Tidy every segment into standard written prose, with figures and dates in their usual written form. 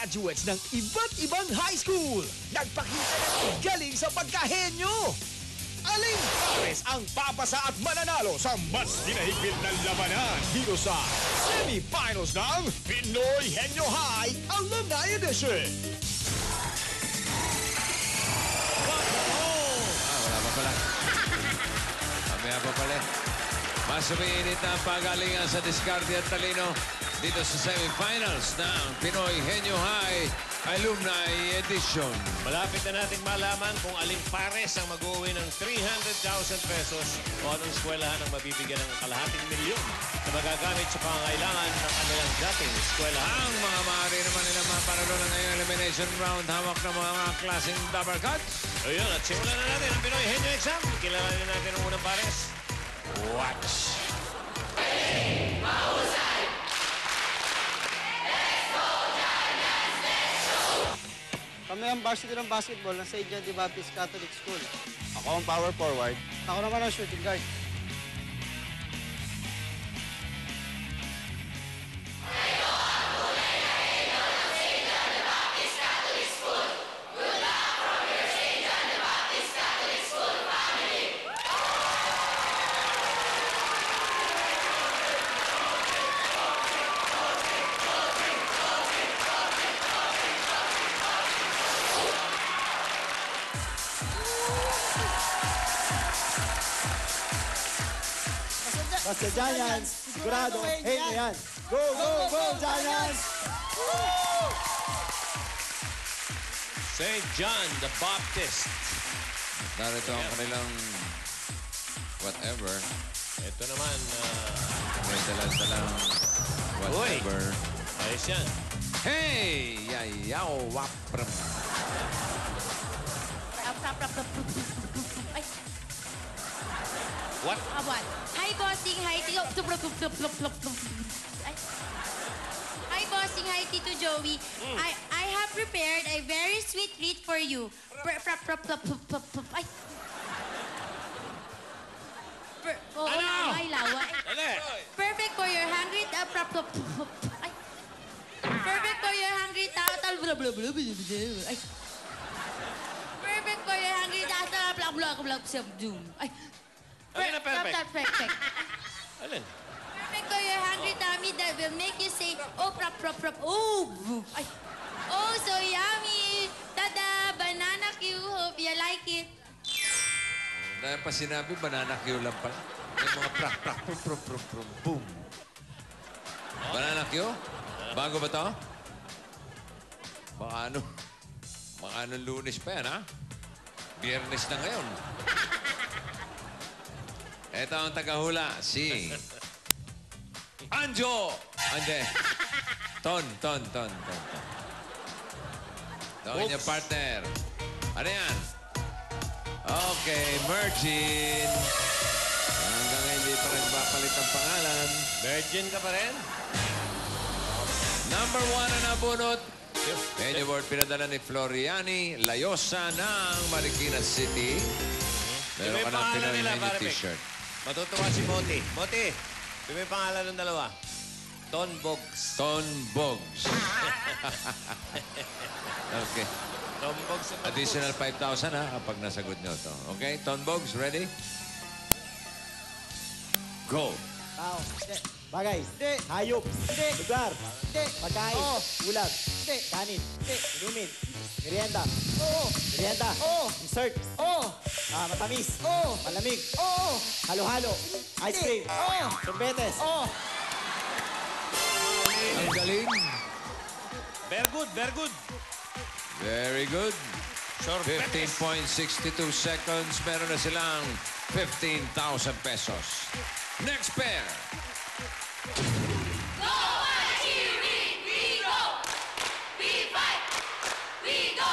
graduates ng iba't ibang high school. Nagpakita ng galing sa pagkahenyo. Aling pares ang papasa at mananalo sa mas hinahigpit na labanan dito sa semi-finals ng Pinoy Henyo High Alumni Edition. Wala pa pala. Mamaya pa pala. Mas umiinit na ang pagalingan sa diskarte at talino dito sa semi-finals ng Pinoy Henyo High Alumni Edition. Malapit na nating malaman kung aling pares ang mag-uwi ng 300,000 pesos o anong eskwelahan ang mabibigyan ng kalahating milyon na magagamit sa pangangailangan ng kanilang dating eskwelahan. Ang mga maaari naman nila mapanalo ng ngayong elimination round, hawak ng mga klaseng double cuts. Ayun, at simulan na natin ang Pinoy Henyo Exam. Kilalanin natin ang unang pares. Watch! Kami ang varsity ng basketball ng St. John the Baptist Catholic School. Ako ang power forward. Ako naman ang shooting guard. Basta Giants, sigurado, Henyo yan. Go, go, go, Giants! St. John the Baptist. Narito ang kanilang whatever. Ito naman, May dalang whatever. ayos yan. Hey! Yayaw! Wapram! Ay, What? what? Hi, bossing. Hi, Tito. Ay. Hi, bossing. Hi, Tito Joey. I have prepared a very sweet treat for you. Ay. Oo, Ano? may lawa. Dali! Perfect for your hungry... Ay. Perfect for your hungry total... Ay. Perfect for your hungry total... Ay. Alin na perfect? Perfect. Alin? Perfect for your hungry tummy that will make you say, oh, oh, ay. Oh, so yummy. Tada, banana Q. Hope you like it. Dahil pa sinabi, banana Q lang pala. May mga prak, boom. Banana Q? Bago ba to? Baka anong Lunes pa yan, ha? Biyernes na ngayon. Ito ang tagahula, si Anjo! Ande. Ton. Ton niya partner. Ano yan? Okay, Mergin. Hanggang hindi pa rin papalit ang pangalan. Virgin ka pa rin? Number 1 na nabunot. Henyo Board pinadala ni Floriani Layosa ng Marikina City. Meron ka ng Pinoy Henyo t-shirt. Matutuwa si Moti. Moti, may pangalan ng dalawa. Ton Bogs. Ton Bogs. Okay. Ton Bogs. Additional 5,000 ha kapag nasagot nyo to. Okay, Ton Bogs, ready? Go. Tao, hindi. Bagay, Hindi. hayop, Hindi. lugar, Hindi. pagkain, Oo. ulam, Hindi. kanin, Hindi. inumin, merienda, Oo. merienda, Oo. dessert, Oo. matamis, Oo. malamig, Oo. halo-halo, ice cream, Oo. sorbetes, Oo. Ang galing. Very good, very good. Very good. Sure. 15.62 seconds. Meron na silang 15,000 pesos. Next pair. Go, Archie! We go! We fight! We go!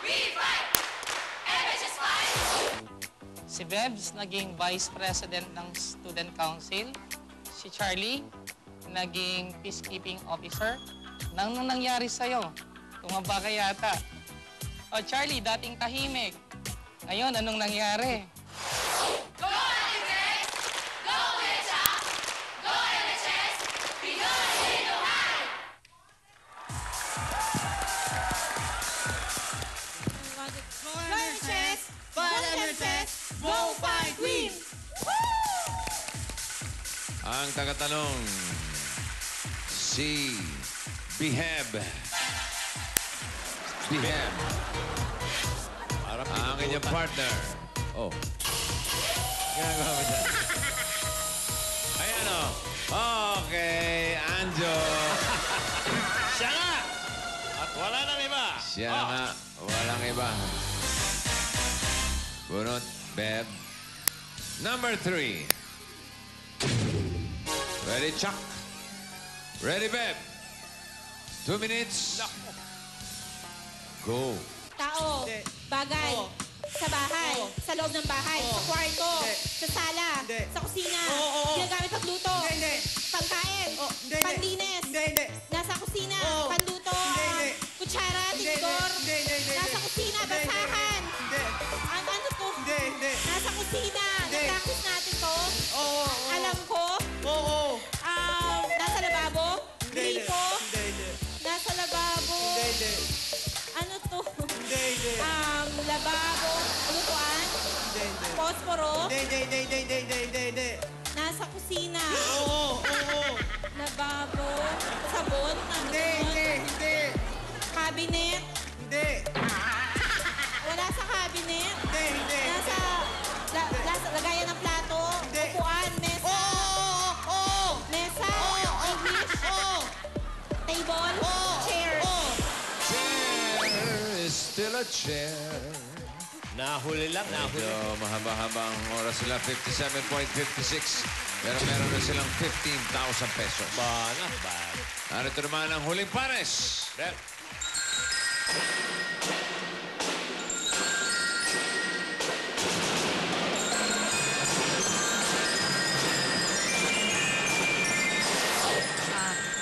We fight! MHS fight! Si Bebs, naging Vice President ng Student Council. Si Charlie, naging Peacekeeping Officer. Nang nangyari sa'yo? Tumaba ka yata. O Charlie, dating tahimik. Ngayon, anong nangyari? Go, Alex! Go, Mecha! Go, MHS! Pinoy Henyo High! Ang tagatanong, si Beheb. Beheb. Ang inyong partner. Oh. Ginagawa mo dyan. Ayan o. Okay, Anjo. Siya nga! At wala nang iba. Siya nga. Walang iba. Bunot, Beb. Number 3. Ready, Chuck? Ready, Beb? 2 minutes. Go. Tao, bagay, sa bahay, sa loob ng bahay, sa kwarto, sa sala, sa kusina, ginagamit pagluto, pagkain, panlinis, nasa kusina, panluto, kutsara, tinidor, nasa kusina, basahan. Ano to? Nasa kusina, na-practice natin to. Alam ko. Nasa lababo, gripo, nasa lababo. Ano to? Lababo, lutuan, posporo. Nasa kusina. Lababo, sabon, cabinet. Wala sa cabinet. Nasa lagayan ng plato, upuan, mesa. Mesa, English. Table, chair. Chair is still a chair. Nahuli lang, nahuli. Medyo mahaba-haba ang oras sila, 57.56. Pero meron na silang 15,000 pesos. Not bad. Narito naman ang huling pares. Rep.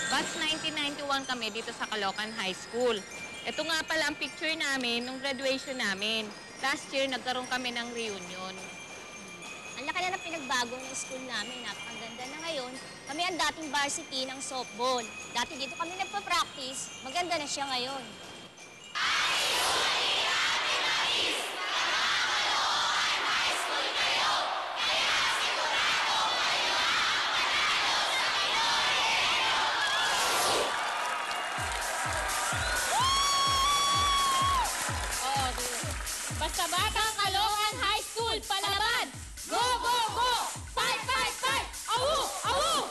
Batch 1991 kami dito sa Caloocan High School. Ito nga pala ang picture namin nung graduation namin. Last year, nagkaroon kami ng reunion. Ang laki na ng pinagbago ng school namin. Napakaganda na ngayon. Kami ang dating varsity ng softball. Dati dito kami nagpa-practice. Maganda na siya ngayon. Basta Batang Caloocan High School, palaban! Go, go, go! Fight, fight, fight! Awu, awu!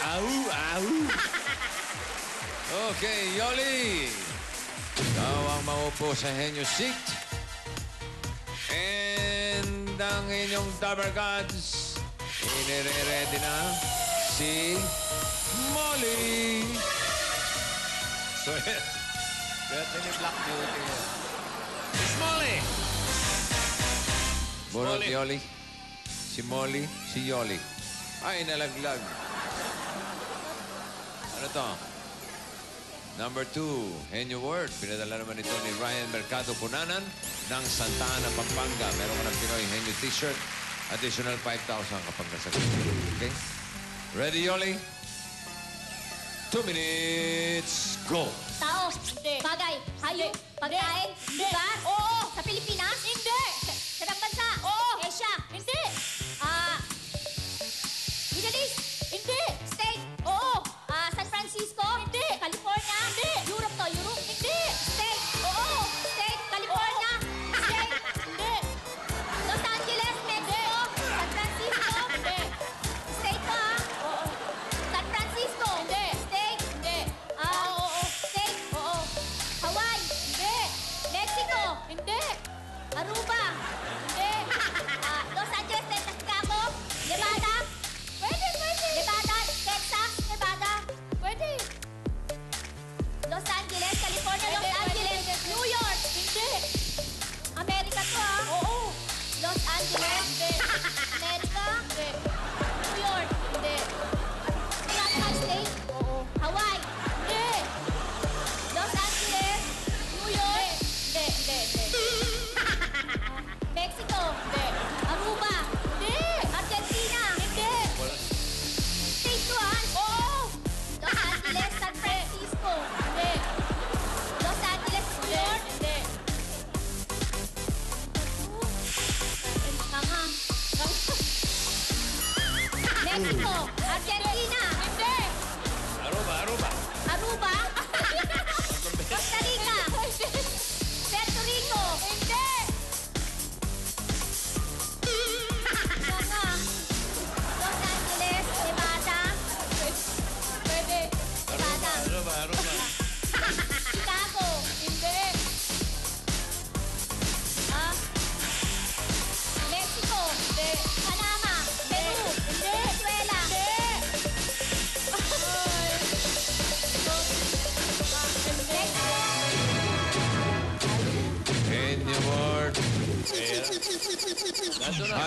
Au. Okay, Yoli. Ikaw ang maupo sa henyo seat. And ang inyong Dabber Gods, inire-ready na si Molly. So, Swerte ni Black Beauty. Miss Molly! Bunot Molly. Yoli. Si Molly, si Yoli. Ay, nalaglag. Ano to? Number 2, Henyo Word. Pinadala naman ito ni Ryan Mercado Punanan ng Santa Ana, Pampanga. Meron ka ng Pinoy Henyo T-shirt. Additional 5,000 kapag nasagot. Okay? Ready, Yoli? 2 minutes, go! Tao, bagay, hayop, pagkain, lugar. Oo! Sa Pilipinas? Hindi! Sa ibang bansa? Oo! Asia? Hindi! Middle East? Hindi! State? Oo! San Francisco? Hindi! California? Hindi! Europe to, Europe? Hindi! State? Oo! State? California? State? Hindi! Los Angeles, Mexico? San Francisco? Hindi! State to, ha? Oo! San Francisco? Hindi! State? Hindi! Oo. State? Oo! Hawaii? Hindi! Mexico? Hindi! Aruba? Nandun na.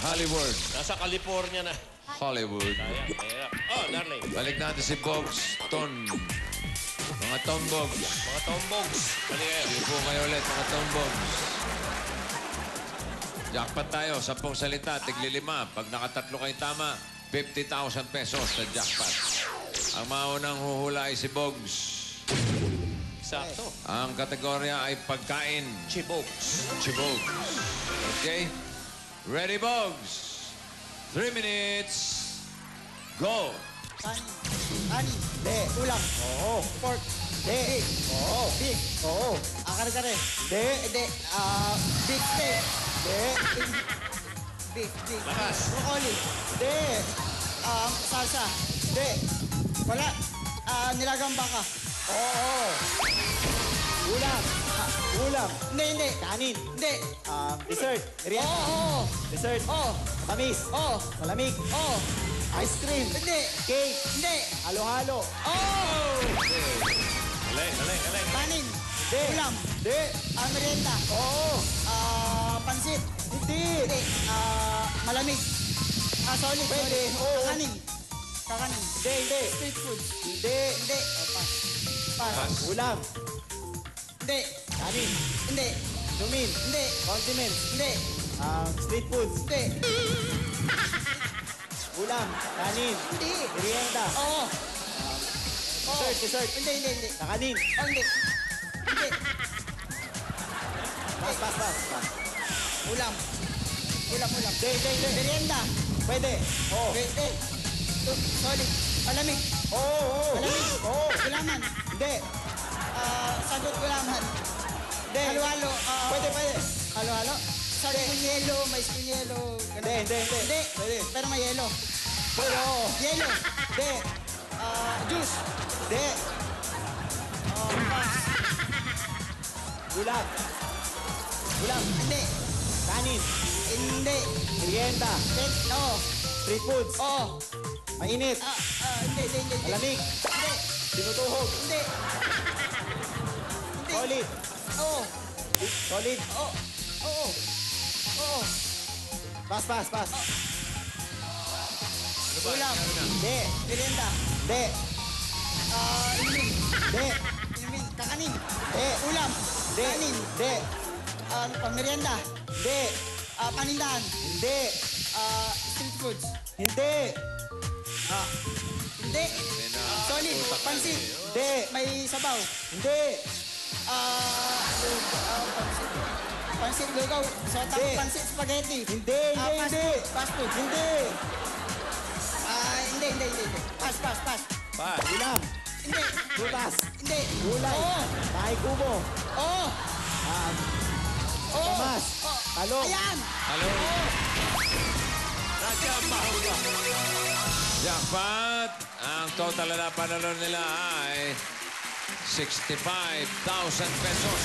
Hollywood. Nasa California na. Hollywood. Ayan. Oh, darling. Balik natin si Bogs. Mga Tombogs. Mga tombogs. Bali kayo. Sige po kayo ulit, mga Tombogs. Jackpot tayo, 10 salita, tigli-5. Pag nakatatlo kayo tama, 50,000 pesos na jackpot. Ang maunang huhula ay si Bogs. Sakto. Ang kategorya ay pagkain. Chibogs. Chibogs. Okay? Ready, Bogs? 3 minutes. Go! Kanin. De. Ulam. Oo. Pork. De. Oo. Beef. Oo. Kare-kare. De. De. Beef steak. De. Beef. Lakas. Broccoli. De. Salsa. De. Wala. Nilagang baka. Oo. Ulam. Ulam. Hindi. Kanin. Hindi. Dessert. Merienda. Oo. Dessert. Oo. Tamis. Oo. Malamig. Oo. Ice cream. Hindi. Cake. Hindi. Halo-halo. Oh! Galing. Kanin. Hindi. Ulam. Hindi. Merienda. Oo. Pansit. Hindi. Hindi. Malamig. Solid. Pwede. Oo. Kakanin. Hindi. Street food. Hindi. Pas. Ulam. Hindi. Kanin. Hindi. Lumin. Hindi. Condiments. Hindi. Street foods. Hindi. Ulam. Kanin. Hindi. Merienda. Oo. Dessert. Hindi. Kakanin. Hindi. Pas. Ulam. Hindi. Merienda. Pwede. Oo. Pwede. Solid. Malamig. Oo. Malamig. Oo. Gulaman. Hindi. Sagot gulaman. Hindi. Halo-halo. Pwede. Halo-halo. Sabi ko yelo, mais ko yelo. Hindi. Pwede. Pero may yelo. Pero. Yelo. Hindi. Juice. Hindi. Ulam. Hindi. Kanin. Hindi. Merienda. No. Street foods. Oo. Mainit. Hindi. Malamig. Hindi. Tinutuhog. Hindi. Solid. Oo. Solid. Oo. Pas. Ulam. Hindi. Merienda. Hindi. Inumin. Kakanin. Hindi. Ulam. Hindi. Kanin. Hindi. Merienda. Hindi. Panindahan. Hindi. Street foods. Hindi. Hindi. Solid. Pansit. Hindi. May sabaw. Hindi. Pansit lugaw. Pansit spaghetti. Hindi. Fast food. Hindi. Hindi. Pas. Ulam. Hindi. Butas. Hindi. Gulay. Tahay kubo. Oo. Tamas. Talong. Ayan. Jackpot! Ang total na panalo nila ay 65,000 pesos.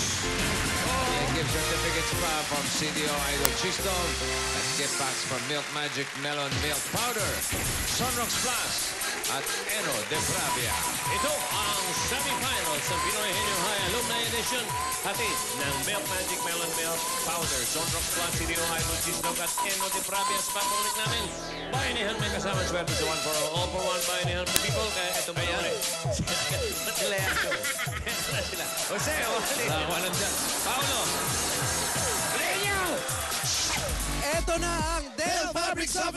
May gift certificates pa from CDO Idol Cheese Dog at gift packs from Milk Magic Melon Milk Powder, Sunrox Plus at Eno de Pravia. Ito ang semifinals ng Pinoy Henyo High Alumni Edition. Hatid ng Milk Magic Melon Milk Powder, Sunrox Plus, CDO Idol Cheese Dog at Eno de Pravia sa patuloy namin. Bayanihan may kasama swerte sa one for all for one. Bayanihan for people. Kaya ito ba yun? Matilayan ko. Kaya sila. Jose, Walang dyan. Paolo. Ito na ang Del Fabrics of